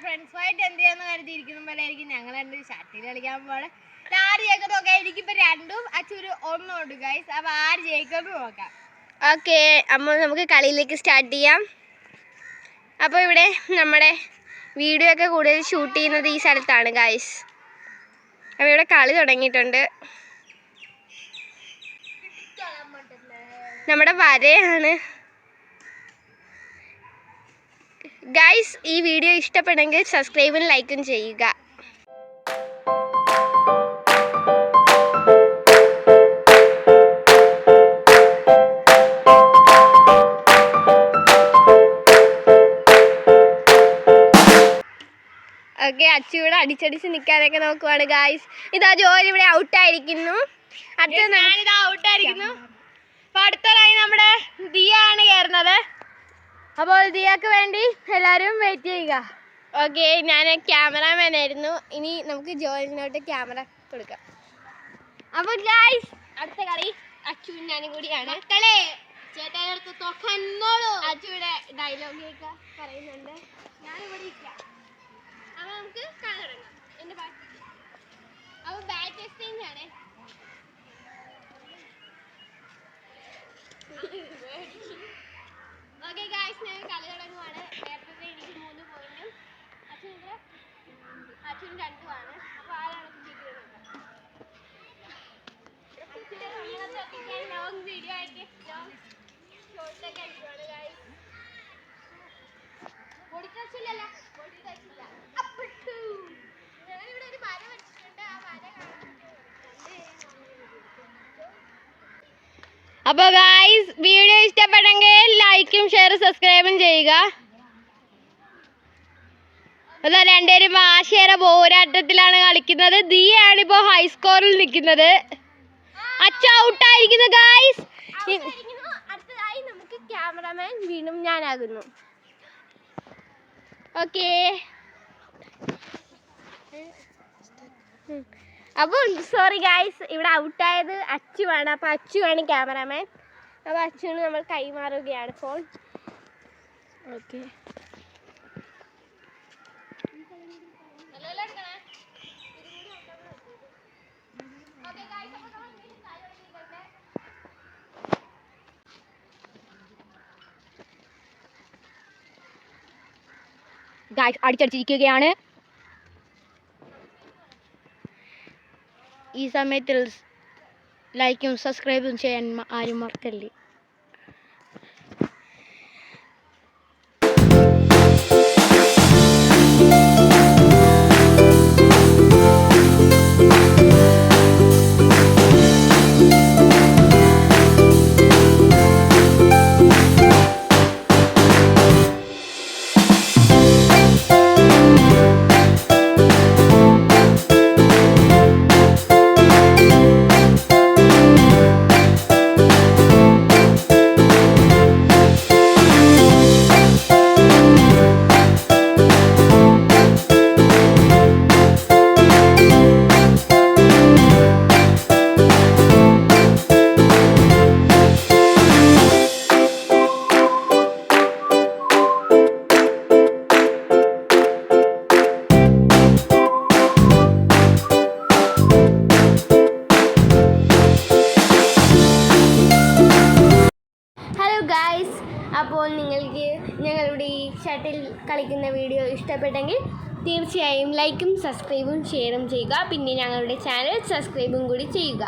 ഫ്രണ്ട്സുമായിട്ട് എന്ത് ചെയ്യാന്ന് കരുതിയിരിക്കുന്ന പോലെ ആയിരിക്കും ഞങ്ങൾ രണ്ട് ഷട്ടിൽ കളിക്കാൻ പോലെ. ആര് ജയിക്കുന്നൊക്കെ എനിക്കിപ്പോൾ രണ്ടും അച്ഛൊരു ഒന്നുണ്ട് ഗൈസ്. അപ്പോൾ ആര് ജയിക്കുമെന്ന് നോക്കാം. ഓക്കെ, അപ്പോൾ നമുക്ക് കളിയിലേക്ക് സ്റ്റാർട്ട് ചെയ്യാം. അപ്പോൾ ഇവിടെ നമ്മുടെ വീഡിയോ ഒക്കെ കൂടുതൽ ഷൂട്ട് ചെയ്യുന്നത് ഈ സ്ഥലത്താണ് ഗൈസ്. അപ്പോൾ ഇവിടെ കളി തുടങ്ങിയിട്ടുണ്ട്. നമ്മുടെ വരയാണ് ഗൈസ്. ഈ വീഡിയോ ഇഷ്ടപ്പെടുമെങ്കിൽ സബ്സ്ക്രൈബും ലൈക്കും ചെയ്യുക. ഓക്കെ, അച്ചുവിടെ അടിച്ചടിച്ച് നിൽക്കാനൊക്കെ നോക്കുവാണ് ഗൈസ്. ഇതാ ജോലി ഇവിടെ ഔട്ടായിരിക്കുന്നു. ഞാനിതാ ഔട്ടായിരിക്കുന്നു. അപ്പോൾ അടുത്തതായി നമ്മുടെ ദിയ ആണ് കയറുന്നത്. അപ്പോൾ ദിയക്ക് വേണ്ടി എല്ലാവരും വെയിറ്റ് ചെയ്യുക. ഓക്കെ, ഞാൻ ക്യാമറാമാൻ ആയിരുന്നു. ഇനി നമുക്ക് ജോലിനോട്ട് ക്യാമറ കൊടുക്കാം. അപ്പോൾ ഗൈസ് അടുത്ത കളി അച്ചുവും ഞാനും കൂടിയാണ്. മക്കളെ ചേട്ടായിടത്ത് തൊക്കന്നോളൂ. അച്ചുവിടെ ഡയലോഗൊക്കെ പറയുന്നുണ്ട്. ഞാനിവിടെ ഇരിക്കാം. അപ്പോൾ നമുക്ക് കളി തുടങ്ങാം. എൻ്റെ ബാക്കി അപ്പോൾ ബാറ്റ് എക്സ്ചേഞ്ച് ആണ്. ഓക്കെ ഗൈസ്, ഞാൻ കളി തുടങ്ങുവാണ്. നേരത്തെ എനിക്ക് 3 പോയിന്റും അച്ഛനും 2ആണ്. അപ്പോൾ ആരാണ് ലോങ് വീഡിയോ ആയിട്ട് ഷോർട്സൊക്കെ അടിക്കുവാണ് ഗൈസ്. പൊടിക്കച്ചില്ലല്ല, പൊടിക്കച്ചില്ല. ഞാനിവിടെ ഒരു വര വെച്ചിട്ടുണ്ട്. ആ വര കാണാൻ. അപ്പോൾ ഗൈസ് വീഡിയോ ഇഷ്ടപ്പെട്ടെങ്കിൽ ലൈക്കും ഷെയറും സബ്സ്ക്രൈബും ചെയ്യുക. അതാ രണ്ടുപേരും ആശയര പോരാട്ടത്തിലാണ് കളിക്കുന്നത്. ദിയാണ് ഇപ്പോൾ ഹൈസ്കോറിൽ നിൽക്കുന്നത്. അച്ഛ ഔട്ടായിരിക്കുന്നു ഗൈസ്. അടുത്തതായി നമുക്ക് ക്യാമറമാൻ വീണ്ടും ഞാനാകുന്നു. ഓക്കെ, അപ്പോൾ സോറി ഗൈസ്, ഇവിടെ ഔട്ടായത് അച്ചുവാണ്. അപ്പോൾ അച്ചുവാണ് ക്യാമറാമാൻ. അപ്പോൾ അച്ചുവിന് നമ്മൾ കൈമാറുകയാണ് ഫോൺ. ഓക്കെ, ഗൈസ് അടിച്ചടിച്ചിരിക്കുകയാണ്. ഈ സമയത്തിൽ ലൈക്കും സബ്സ്ക്രൈബും ചെയ്യാൻ ആരും മറക്കല്ലേ. അപ്പോൾ നിങ്ങൾക്ക് ഞങ്ങളുടെ ഈ ഷട്ടിൽ കളിക്കുന്ന വീഡിയോ ഇഷ്ടപ്പെട്ടെങ്കിൽ തീർച്ചയായും ലൈക്കും സബ്സ്ക്രൈബും ഷെയറും ചെയ്യുക. പിന്നെ ഞങ്ങളുടെ ചാനൽ സബ്സ്ക്രൈബും കൂടി ചെയ്യുക.